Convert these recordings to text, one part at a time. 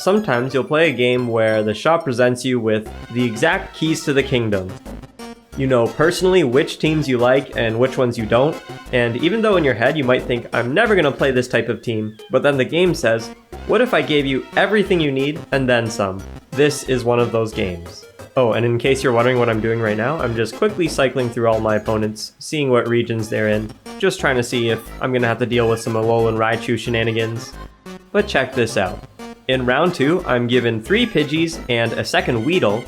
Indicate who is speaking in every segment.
Speaker 1: sometimes you'll play a game where the shop presents you with the exact keys to the kingdom. You know personally which teams you like and which ones you don't, and even though in your head you might think, I'm never gonna play this type of team, but then the game says, what if I gave you everything you need and then some? This is one of those games. Oh, and in case you're wondering what I'm doing right now, I'm just quickly cycling through all my opponents, seeing what regions they're in, just trying to see if I'm gonna have to deal with some Alolan Raichu shenanigans. But check this out. In round 2, I'm given 3 Pidgeys and a second Weedle,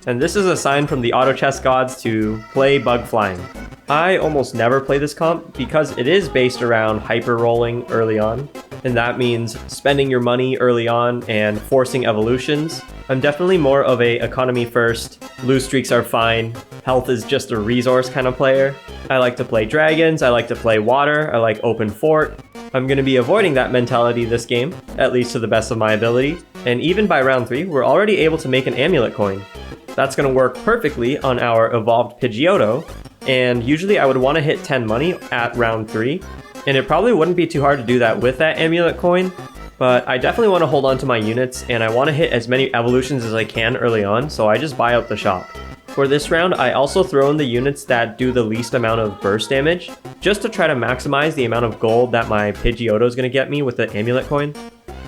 Speaker 1: and this is a sign from the auto chess gods to play Bug Flying. I almost never play this comp because it is based around hyper rolling early on, and that means spending your money early on and forcing evolutions. I'm definitely more of a economy first, lose streaks are fine, health is just a resource kind of player. I like to play dragons, I like to play water, I like open fort. I'm going to be avoiding that mentality this game, at least to the best of my ability, and even by round 3, we're already able to make an amulet coin. That's going to work perfectly on our evolved Pidgeotto, and usually I would want to hit 10 money at round 3, and it probably wouldn't be too hard to do that with that amulet coin, but I definitely want to hold on to my units, and I want to hit as many evolutions as I can early on, so I just buy out the shop. For this round, I also throw in the units that do the least amount of burst damage, just to try to maximize the amount of gold that my Pidgeotto is going to get me with the amulet coin.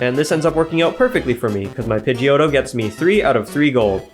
Speaker 1: And this ends up working out perfectly for me, because my Pidgeotto gets me 3 out of 3 gold.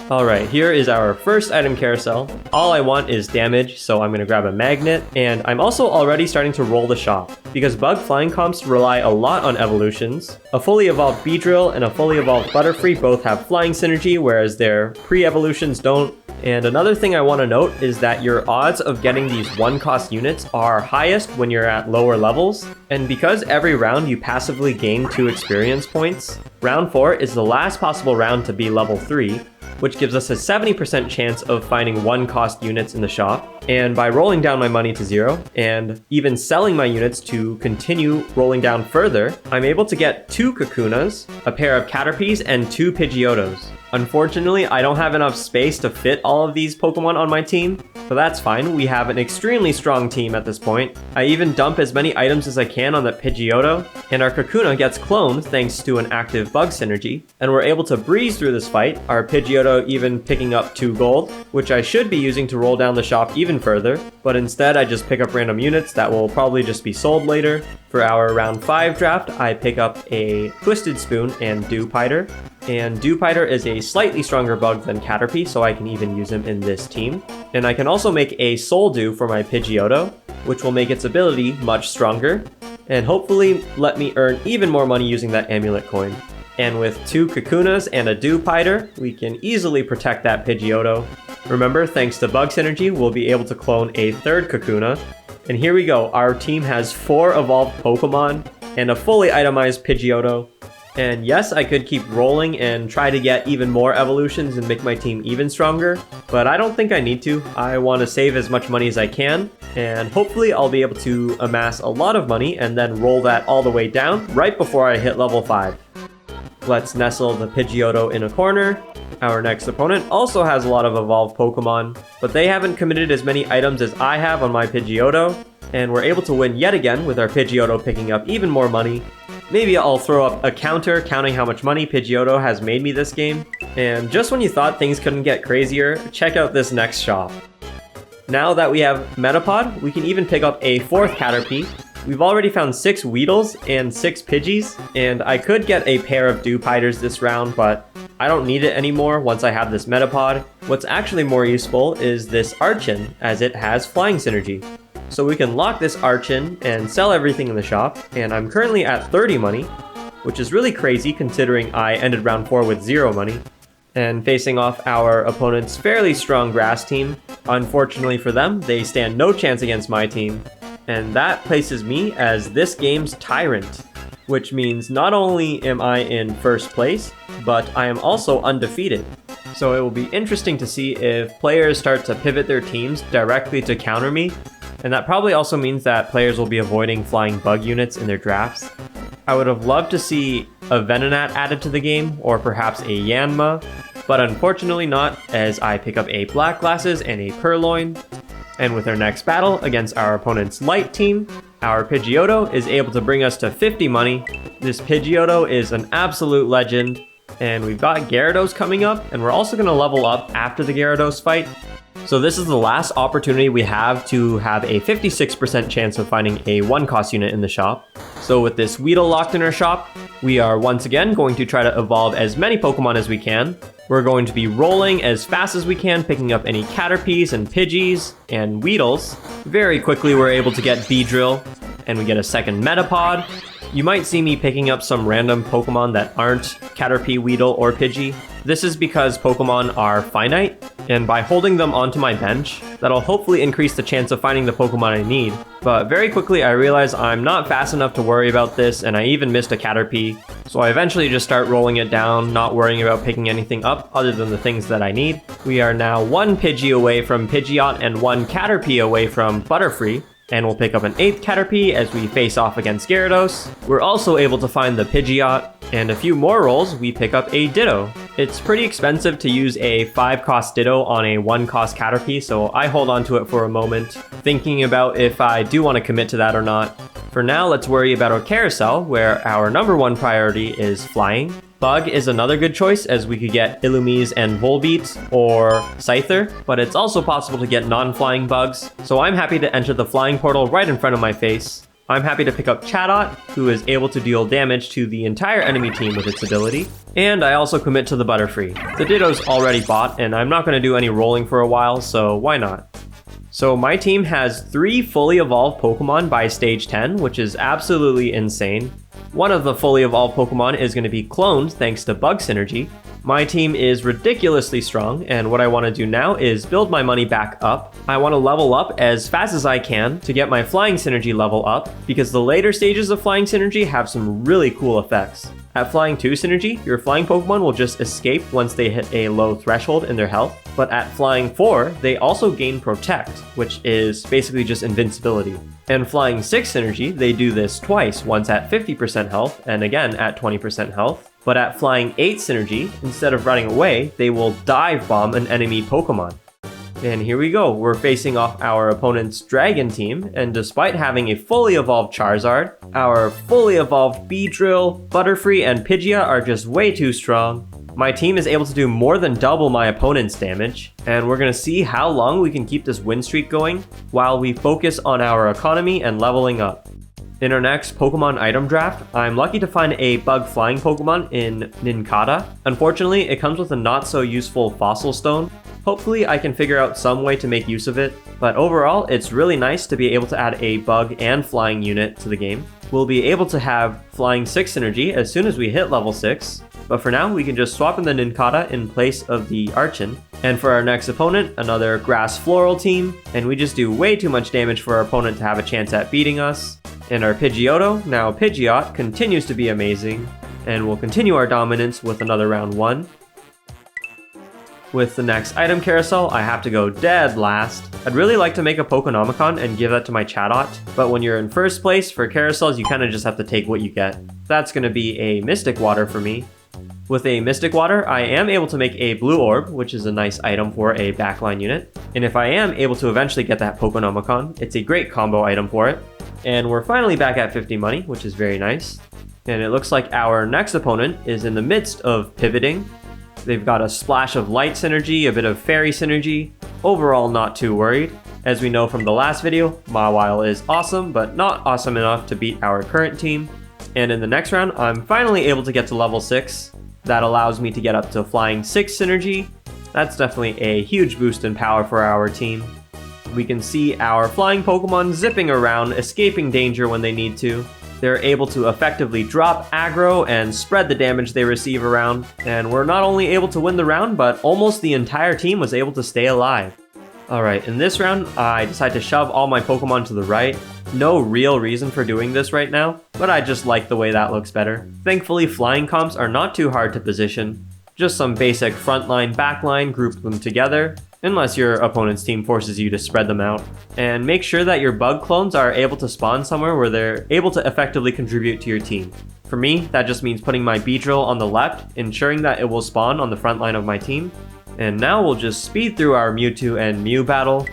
Speaker 1: Alright, here is our first item carousel. All I want is damage, so I'm going to grab a magnet, and I'm also already starting to roll the shop, because bug flying comps rely a lot on evolutions. A fully evolved Beedrill and a fully evolved Butterfree both have flying synergy, whereas their pre-evolutions don't. And another thing I want to note is that your odds of getting these one-cost units are highest when you're at lower levels, and because every round you passively gain 2 experience points, round 4 is the last possible round to be level 3, which gives us a 70% chance of finding one-cost units in the shop. And by rolling down my money to 0, and even selling my units to continue rolling down further, I'm able to get 2 Kakunas, a pair of Caterpies, and 2 Pidgeottos. Unfortunately, I don't have enough space to fit all of these Pokemon on my team, but that's fine. We have an extremely strong team at this point. I even dump as many items as I can on the Pidgeotto, and our Kakuna gets cloned thanks to an active bug synergy, and we're able to breeze through this fight, our Pidgeotto even picking up 2 gold, which I should be using to roll down the shop even further, but instead I just pick up random units that will probably just be sold later. For our round 5 draft, I pick up a Twisted Spoon and Dewpider. And Dewpider is a slightly stronger bug than Caterpie, so I can even use him in this team. And I can also make a Soul Dew for my Pidgeotto, which will make its ability much stronger, and hopefully let me earn even more money using that amulet coin. And with 2 Kakunas and a Dewpider, we can easily protect that Pidgeotto. Remember, thanks to bug synergy, we'll be able to clone a 3rd Kakuna. And here we go, our team has 4 evolved Pokemon and a fully itemized Pidgeotto. And yes, I could keep rolling and try to get even more evolutions and make my team even stronger, but I don't think I need to. I want to save as much money as I can, and hopefully I'll be able to amass a lot of money and then roll that all the way down right before I hit level 5. Let's nestle the Pidgeotto in a corner. Our next opponent also has a lot of evolved Pokemon, but they haven't committed as many items as I have on my Pidgeotto, and we're able to win yet again with our Pidgeotto picking up even more money. Maybe I'll throw up a counter counting how much money Pidgeotto has made me this game. And just when you thought things couldn't get crazier, check out this next shop. Now that we have Metapod, we can even pick up a 4th Caterpie. We've already found 6 Weedles and 6 Pidgeys, and I could get a pair of Dewpiders this round, but I don't need it anymore once I have this Metapod. What's actually more useful is this Archon, as it has flying synergy. So we can lock this Archon and sell everything in the shop, and I'm currently at 30 money, which is really crazy considering I ended round 4 with 0 money. And facing off our opponent's fairly strong grass team, unfortunately for them, they stand no chance against my team. And that places me as this game's Tyrant, which means not only am I in first place, but I am also undefeated. So it will be interesting to see if players start to pivot their teams directly to counter me, and that probably also means that players will be avoiding flying bug units in their drafts. I would have loved to see a Venonat added to the game, or perhaps a Yanma, but unfortunately not, as I pick up a Black Glasses and a Purloin. And with our next battle against our opponent's light team, Our Pidgeotto is able to bring us to 50 money. This Pidgeotto is an absolute legend. And we've got Gyarados coming up, and we're also going to level up after the Gyarados fight. So this is the last opportunity we have to have a 56% chance of finding a 1-cost unit in the shop. So with this Weedle locked in our shop, we are once again going to try to evolve as many Pokemon as we can. We're going to be rolling as fast as we can, picking up any Caterpies and Pidgeys and Weedles. Very quickly we're able to get Beedrill, and we get a second Metapod. You might see me picking up some random Pokemon that aren't Caterpie, Weedle, or Pidgey. This is because Pokemon are finite, and by holding them onto my bench, that'll hopefully increase the chance of finding the Pokemon I need. But very quickly I realized I'm not fast enough to worry about this, and I even missed a Caterpie. So I eventually just start rolling it down, not worrying about picking anything up other than the things that I need. We are now 1 Pidgey away from Pidgeot and 1 Caterpie away from Butterfree. And we'll pick up an 8th Caterpie as we face off against Gyarados. We're also able to find the Pidgeot, and a few more rolls, we pick up a Ditto. It's pretty expensive to use a 5-cost Ditto on a 1-cost Caterpie, so I hold on to it for a moment, thinking about if I do want to commit to that or not. For now, let's worry about our Carousel, where our #1 priority is flying. Bug is another good choice, as we could get Illumise and Volbeat or Scyther, but it's also possible to get non-flying bugs, so I'm happy to enter the flying portal right in front of my face. I'm happy to pick up Chatot, who is able to deal damage to the entire enemy team with its ability, and I also commit to the Butterfree. The Ditto's already bought, and I'm not going to do any rolling for a while, so why not? So my team has 3 fully evolved Pokemon by stage 10, which is absolutely insane. One of the fully evolved Pokemon is going to be cloned thanks to Bug Synergy. My team is ridiculously strong, and what I want to do now is build my money back up. I want to level up as fast as I can to get my Flying Synergy level up, because the later stages of Flying Synergy have some really cool effects. At Flying 2 Synergy, your flying Pokemon will just escape once they hit a low threshold in their health, but at Flying 4, they also gain Protect, which is basically just invincibility. And Flying 6 Synergy, they do this twice, once at 50% health and again at 20% health. But at Flying 8 Synergy, instead of running away, they will dive bomb an enemy Pokemon. And here we go, we're facing off our opponent's Dragon team, and despite having a fully evolved Charizard, our fully evolved Beedrill, Butterfree, and Pidgeot are just way too strong. My team is able to do more than double my opponent's damage, and we're gonna see how long we can keep this win streak going while we focus on our economy and leveling up. In our next Pokemon item draft, I'm lucky to find a bug flying Pokemon in Nincada. Unfortunately, it comes with a not so useful fossil stone. Hopefully I can figure out some way to make use of it, but overall it's really nice to be able to add a bug and flying unit to the game. We'll be able to have Flying 6 Synergy as soon as we hit level 6, but for now we can just swap in the Nincada in place of the Archon. And for our next opponent, another Grass Floral team, and we just do way too much damage for our opponent to have a chance at beating us. And our Pidgeotto, now Pidgeot, continues to be amazing, and we'll continue our dominance with another round 1. With the next item carousel, I have to go dead last. I'd really like to make a Pokenomicon and give that to my Chatot, but when you're in first place for carousels, you kind of just have to take what you get. That's going to be a Mystic Water for me. With a Mystic Water, I am able to make a Blue Orb, which is a nice item for a backline unit. And if I am able to eventually get that Pokenomicon, it's a great combo item for it. And we're finally back at 50 money, which is very nice. And it looks like our next opponent is in the midst of pivoting. They've got a splash of light synergy, a bit of fairy synergy. Overall, not too worried. As we know from the last video, Mawile is awesome, but not awesome enough to beat our current team. And in the next round, I'm finally able to get to level 6. That allows me to get up to Flying 6 Synergy. That's definitely a huge boost in power for our team. We can see our flying Pokemon zipping around, escaping danger when they need to. They're able to effectively drop aggro and spread the damage they receive around. And we're not only able to win the round, but almost the entire team was able to stay alive. Alright, in this round, I decide to shove all my Pokemon to the right. No real reason for doing this right now, but I just like the way that looks better. Thankfully, flying comps are not too hard to position. Just some basic frontline, backline, group them together, unless your opponent's team forces you to spread them out. And make sure that your bug clones are able to spawn somewhere where they're able to effectively contribute to your team. For me, that just means putting my Beedrill on the left, ensuring that it will spawn on the front line of my team. And now we'll just speed through our Mewtwo and Mew battle.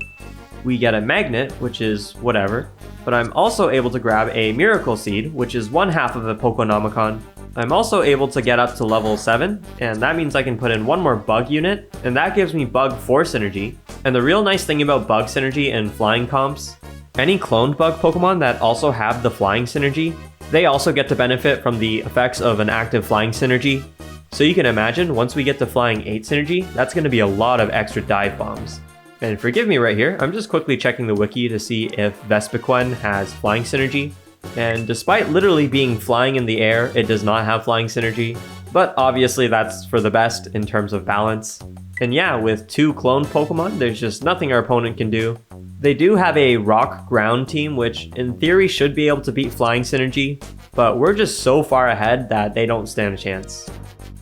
Speaker 1: We get a Magnet, which is whatever. but I'm also able to grab a Miracle Seed, which is one half of a Pokénomicon. I'm also able to get up to level 7, and that means I can put in one more Bug unit, and that gives me Bug Force Energy. And the real nice thing about Bug Synergy and Flying comps, any cloned Bug Pokemon that also have the Flying Synergy, they also get to benefit from the effects of an active Flying Synergy. So you can imagine, once we get to Flying 8 Synergy, that's going to be a lot of extra dive bombs. And forgive me right here, I'm just quickly checking the wiki to see if Vespiquen has Flying Synergy. And despite literally being flying in the air, it does not have Flying Synergy. But obviously that's for the best in terms of balance. And yeah, with 2 cloned Pokemon, there's just nothing our opponent can do. They do have a Rock Ground team, which in theory should be able to beat Flying Synergy, but we're just so far ahead that they don't stand a chance.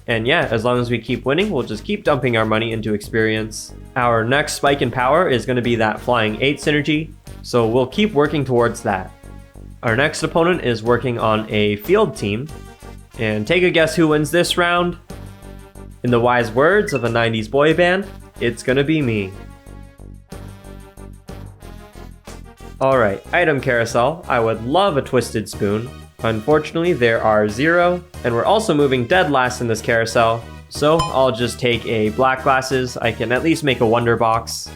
Speaker 1: And yeah, as long as we keep winning, we'll just keep dumping our money into experience. Our next spike in power is going to be that Flying 8 Synergy, so we'll keep working towards that. Our next opponent is working on a field team, and take a guess who wins this round? In the wise words of a 90s boy band, it's gonna be me. Alright, item carousel. I would love a Twisted Spoon. Unfortunately, there are 0, and we're also moving dead last in this carousel, so I'll just take a Black Glasses. I can at least make a Wonder Box.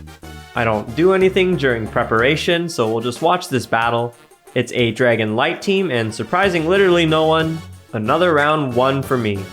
Speaker 1: I don't do anything during preparation, so we'll just watch this battle. It's a Dragon Light team, and surprising literally no one. Another round 1 for me.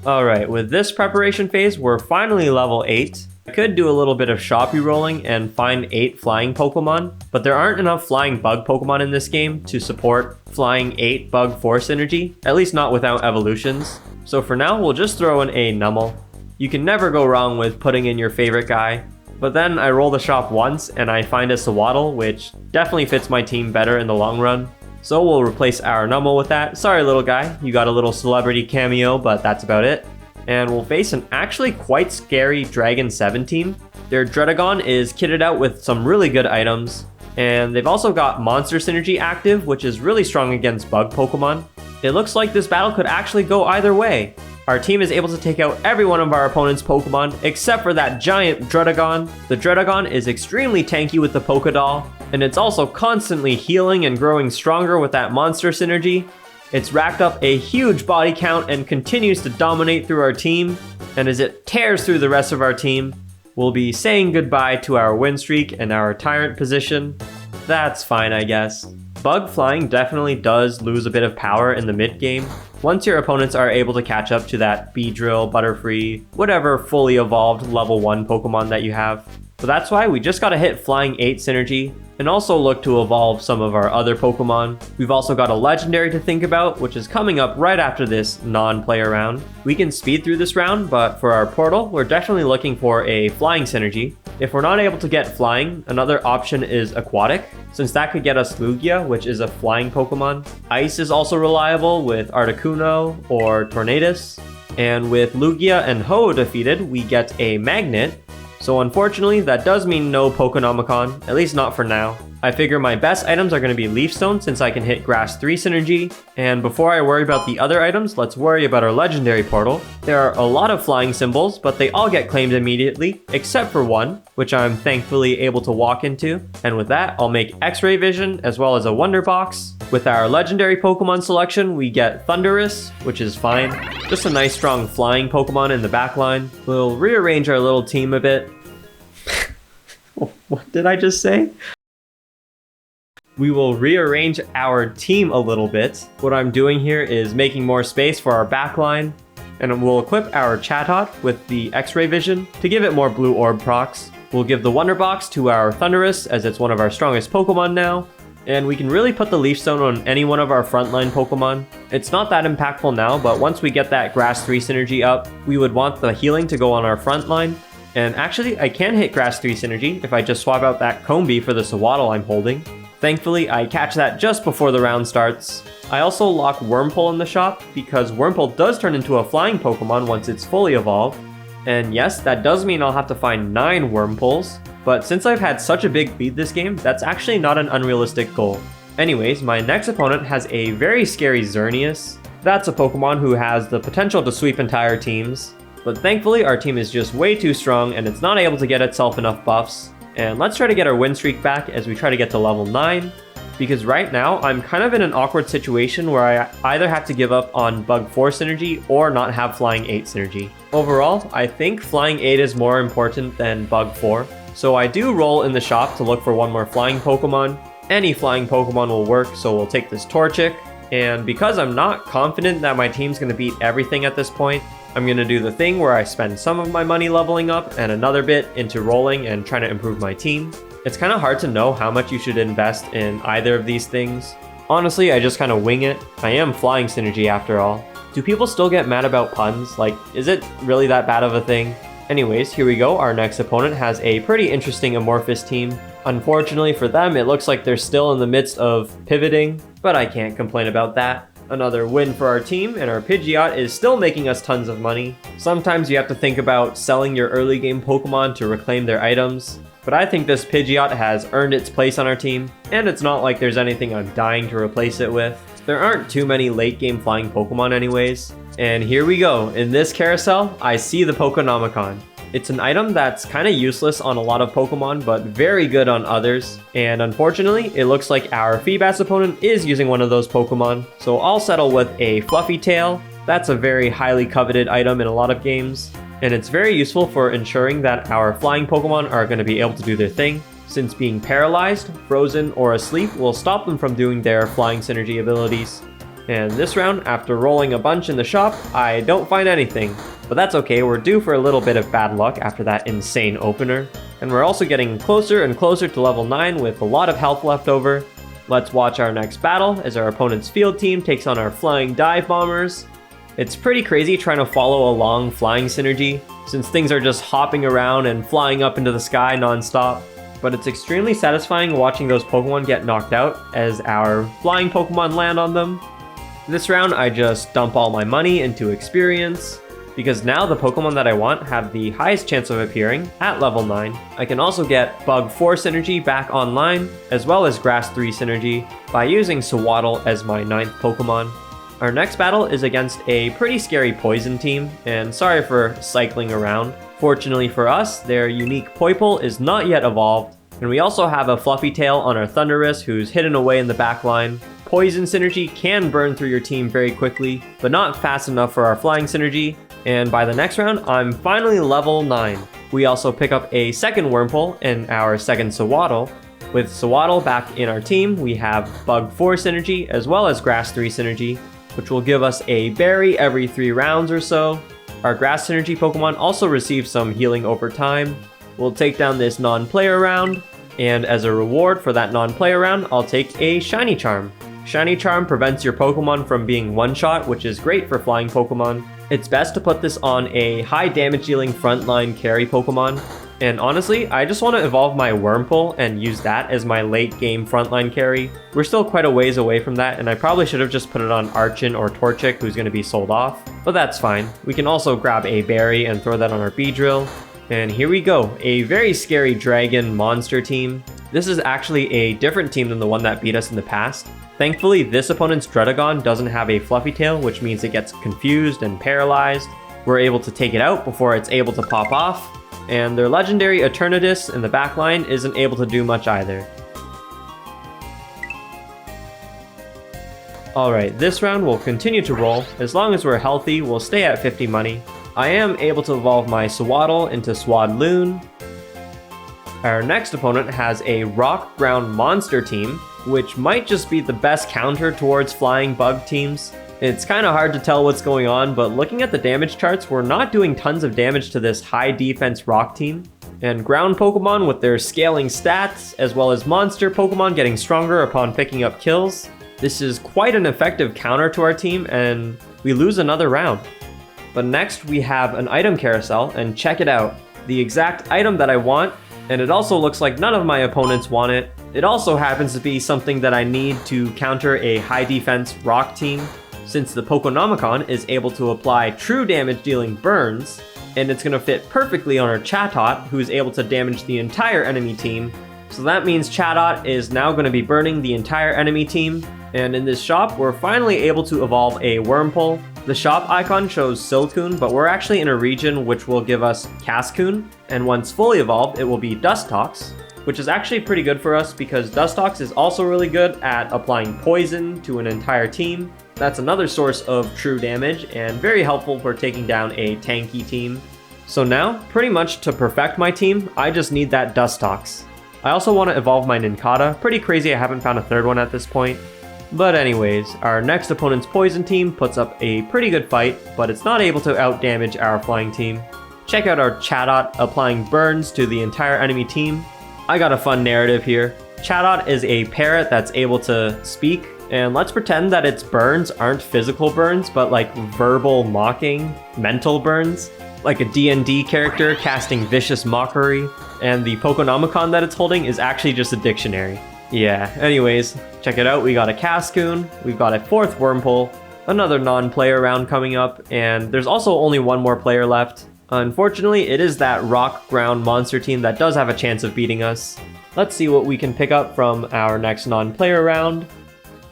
Speaker 1: Alright, with this preparation phase, we're finally level 8. I could do a little bit of shop re-rolling and find 8 flying Pokemon, but there aren't enough flying bug Pokemon in this game to support flying 8 bug force energy, at least not without evolutions. So for now, we'll just throw in a Numel. You can never go wrong with putting in your favorite guy. But then I roll the shop once and I find a Sewaddle, which definitely fits my team better in the long run. So we'll replace our Numel with that. Sorry little guy, you got a little celebrity cameo, but that's about it. And we'll face an actually quite scary Dragon 7 team. Their Dredagon is kitted out with some really good items. And they've also got Monster Synergy active, which is really strong against bug Pokemon. It looks like this battle could actually go either way. Our team is able to take out every one of our opponent's Pokemon except for that giant Dredagon. The Dredagon is extremely tanky with the Pokédoll, and it's also constantly healing and growing stronger with that Monster Synergy. It's racked up a huge body count and continues to dominate through our team, and as it tears through the rest of our team, we'll be saying goodbye to our win streak and our Tyrant position. That's fine, I guess. Bug flying definitely does lose a bit of power in the mid-game, once your opponents are able to catch up to that Beedrill, Butterfree, whatever fully evolved level 1 Pokemon that you have. So that's why we just gotta hit Flying 8 Synergy, and also look to evolve some of our other Pokemon. We've also got a Legendary to think about, which is coming up right after this non-player round. We can speed through this round, but for our Portal, we're definitely looking for a Flying Synergy. If we're not able to get Flying, another option is Aquatic, since that could get us Lugia, which is a flying Pokemon. Ice is also reliable with Articuno or Tornadus. And with Lugia and Ho defeated, we get a Magnet. So unfortunately, that does mean no Pokénomicon, at least not for now. I figure my best items are going to be Leaf Stone since I can hit Grass 3 Synergy. And before I worry about the other items, let's worry about our Legendary Portal. There are a lot of flying symbols, but they all get claimed immediately, except for one, which I'm thankfully able to walk into. And with that, I'll make X-Ray Vision as well as a Wonder Box. With our Legendary Pokemon selection, we get Thundurus, which is fine. Just a nice strong flying Pokemon in the backline. We'll rearrange our little team a bit. What did I just say? We will rearrange our team a little bit. What I'm doing here is making more space for our backline, and we'll equip our Chatot with the X-Ray Vision to give it more blue orb procs. We'll give the Wonder Box to our Thundurus as it's one of our strongest Pokemon now, and we can really put the Leaf Stone on any one of our frontline Pokemon. It's not that impactful now, but once we get that Grass 3 Synergy up, we would want the healing to go on our frontline. And actually, I can hit Grass 3 Synergy if I just swap out that Combee for the Sewaddle I'm holding. Thankfully, I catch that just before the round starts. I also lock Wurmple in the shop because Wurmple does turn into a flying Pokemon once it's fully evolved. And yes, that does mean I'll have to find 9 Wurmples, but since I've had such a big lead this game, that's actually not an unrealistic goal. Anyways, my next opponent has a very scary Xerneas. That's a Pokemon who has the potential to sweep entire teams. But thankfully, our team is just way too strong and it's not able to get itself enough buffs. And let's try to get our win streak back as we try to get to level 9. Because right now, I'm kind of in an awkward situation where I either have to give up on Bug 4 synergy or not have Flying 8 synergy. Overall, I think Flying 8 is more important than Bug 4. So I do roll in the shop to look for one more Flying Pokemon. Any Flying Pokemon will work, so we'll take this Torchic. And because I'm not confident that my team's going to beat everything at this point, I'm going to do the thing where I spend some of my money leveling up and another bit into rolling and trying to improve my team. It's kind of hard to know how much you should invest in either of these things. Honestly, I just kind of wing it. I am Flying Synergy after all. Do people still get mad about puns? Like, is it really that bad of a thing? Anyways, here we go. Our next opponent has a pretty interesting Amorphous team. Unfortunately for them, it looks like they're still in the midst of pivoting, but I can't complain about that. Another win for our team, and our Pidgeot is still making us tons of money. Sometimes you have to think about selling your early game Pokemon to reclaim their items, but I think this Pidgeot has earned its place on our team, and it's not like there's anything I'm dying to replace it with. There aren't too many late game flying Pokemon anyways. And here we go. In this carousel, I see the Pokénomicon. It's an item that's kind of useless on a lot of Pokemon, but very good on others. And unfortunately, it looks like our Feebas opponent is using one of those Pokemon. So I'll settle with a Fluffy Tail. That's a very highly coveted item in a lot of games. And it's very useful for ensuring that our flying Pokemon are going to be able to do their thing, since being paralyzed, frozen, or asleep will stop them from doing their flying synergy abilities. And this round, after rolling a bunch in the shop, I don't find anything. But that's okay, we're due for a little bit of bad luck after that insane opener. And we're also getting closer and closer to level 9 with a lot of health left over. Let's watch our next battle as our opponent's field team takes on our flying dive bombers. It's pretty crazy trying to follow along flying synergy, since things are just hopping around and flying up into the sky non-stop. But it's extremely satisfying watching those Pokemon get knocked out as our flying Pokemon land on them. This round, I just dump all my money into experience, because now the Pokemon that I want have the highest chance of appearing at level 9. I can also get Bug 4 synergy back online, as well as Grass 3 synergy, by using Sewaddle as my 9th Pokemon. Our next battle is against a pretty scary Poison team, and sorry for cycling around. Fortunately for us, their unique Poipole is not yet evolved, and we also have a Fluffy Tail on our Thundurus who's hidden away in the back line. Poison synergy can burn through your team very quickly, but not fast enough for our flying synergy, and by the next round, I'm finally level 9. We also pick up a second Wurmple and our second Sewaddle. With Sewaddle back in our team, we have Bug 4 synergy as well as Grass 3 synergy, which will give us a berry every 3 rounds or so. Our Grass synergy Pokemon also receive some healing over time. We'll take down this non-player round, and as a reward for that non-player round, I'll take a Shiny Charm. Shiny Charm prevents your Pokemon from being one-shot, which is great for flying Pokemon. It's best to put this on a high damage dealing frontline carry Pokemon. And honestly, I just want to evolve my Wurmple and use that as my late game frontline carry. We're still quite a ways away from that, and I probably should have just put it on Archon or Torchic, who's going to be sold off. But that's fine. We can also grab a berry and throw that on our Beedrill. And here we go, a very scary dragon monster team. This is actually a different team than the one that beat us in the past. Thankfully, this opponent's Dredagon doesn't have a Fluffy Tail, which means it gets confused and paralyzed. We're able to take it out before it's able to pop off, and their legendary Eternatus in the backline isn't able to do much either. Alright, this round we'll continue to roll. As long as we're healthy, we'll stay at 50 money. I am able to evolve my Sewaddle into Swadloon. Our next opponent has a rock ground monster team, which might just be the best counter towards flying bug teams. It's kind of hard to tell what's going on, but looking at the damage charts, we're not doing tons of damage to this high defense rock team. And ground Pokemon with their scaling stats, as well as monster Pokemon getting stronger upon picking up kills. This is quite an effective counter to our team, and we lose another round. But next we have an item carousel, and check it out. The exact item that I want, and it also looks like none of my opponents want it. It also happens to be something that I need to counter a high defense rock team, since the Pokénomicon is able to apply true damage dealing burns, and it's going to fit perfectly on our Chatot, who's able to damage the entire enemy team. So that means Chatot is now going to be burning the entire enemy team, and in this shop we're finally able to evolve a Wurmple. The shop icon shows Silcoon, but we're actually in a region which will give us Cascoon, and once fully evolved, it will be Dustox, which is actually pretty good for us because Dustox is also really good at applying poison to an entire team. That's another source of true damage and very helpful for taking down a tanky team. So now, pretty much to perfect my team, I just need that Dustox. I also want to evolve my Nincada. Pretty crazy I haven't found a third one at this point. But anyways, our next opponent's poison team puts up a pretty good fight, but it's not able to outdamage our flying team. Check out our Chatot applying burns to the entire enemy team. I got a fun narrative here. Chatot is a parrot that's able to speak, and let's pretend that its burns aren't physical burns, but like verbal mocking, mental burns. Like a D&D character casting vicious mockery, and the Pokenomicon that it's holding is actually just a dictionary. Yeah, anyways, check it out. We got a Cascoon, we've got a 4th Wurmple, another non-player round coming up, and there's also only one more player left. Unfortunately, it is that rock ground monster team that does have a chance of beating us. Let's see what we can pick up from our next non-player round.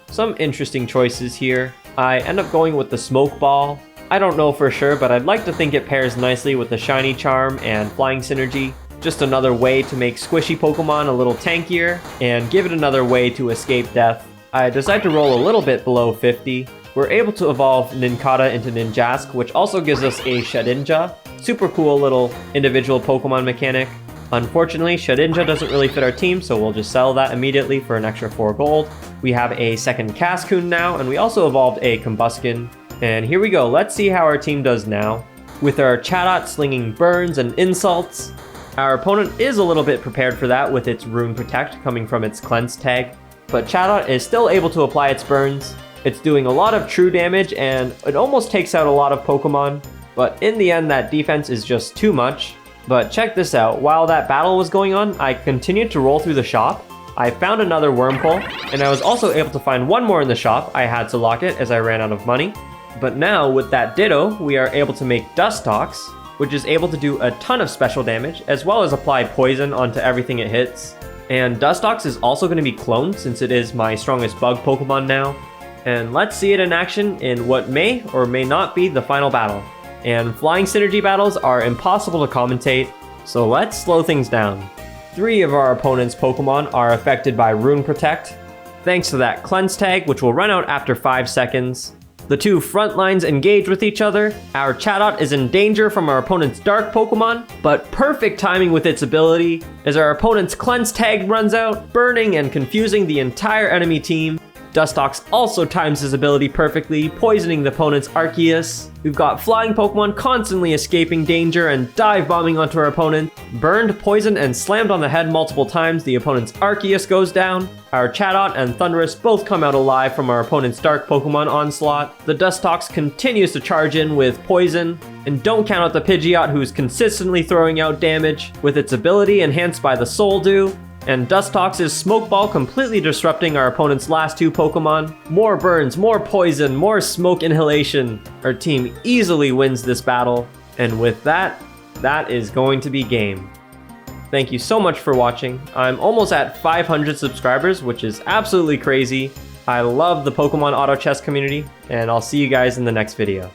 Speaker 1: Some interesting choices here. I end up going with the Smoke Ball. I don't know for sure, but I'd like to think it pairs nicely with the Shiny Charm and Flying Synergy. Just another way to make squishy Pokemon a little tankier, and give it another way to escape death. I decide to roll a little bit below 50. We're able to evolve Nincada into Ninjask, which also gives us a Shedinja. Super cool little individual Pokemon mechanic. Unfortunately, Shedinja doesn't really fit our team, so we'll just sell that immediately for an extra 4 gold. We have a second Cascoon now, and we also evolved a Combuskin. And here we go, let's see how our team does now. With our Chatot slinging burns and insults, our opponent is a little bit prepared for that with its Rune Protect coming from its Cleanse tag, but Chatot is still able to apply its burns. It's doing a lot of true damage and it almost takes out a lot of Pokemon, but in the end that defense is just too much. But check this out, while that battle was going on, I continued to roll through the shop. I found another Wurmple, and I was also able to find one more in the shop. I had to lock it as I ran out of money. But now with that Ditto, we are able to make Dustox, which is able to do a ton of special damage, as well as apply poison onto everything it hits. And Dustox is also going to be cloned since it is my strongest bug Pokemon now. And let's see it in action in what may or may not be the final battle. And flying synergy battles are impossible to commentate, so let's slow things down. 3 of our opponent's Pokemon are affected by Rune Protect, thanks to that Cleanse tag, which will run out after 5 seconds. The 2 front lines engage with each other. Our Chatot is in danger from our opponent's Dark Pokemon, but perfect timing with its ability as our opponent's Cleanse tag runs out, burning and confusing the entire enemy team. Dustox also times his ability perfectly, poisoning the opponent's Arceus. We've got flying Pokemon constantly escaping danger and dive bombing onto our opponent. Burned, poisoned, and slammed on the head multiple times, the opponent's Arceus goes down. Our Chatot and Thundurus both come out alive from our opponent's Dark Pokemon onslaught. The Dustox continues to charge in with poison. And don't count out the Pidgeot, who's consistently throwing out damage with its ability enhanced by the Soul Dew. And Dustox's Smoke Ball completely disrupting our opponent's last 2 Pokemon. More burns, more poison, more smoke inhalation. Our team easily wins this battle. And with that, that is going to be game. Thank you so much for watching. I'm almost at 500 subscribers, which is absolutely crazy. I love the Pokemon Auto Chess community, and I'll see you guys in the next video.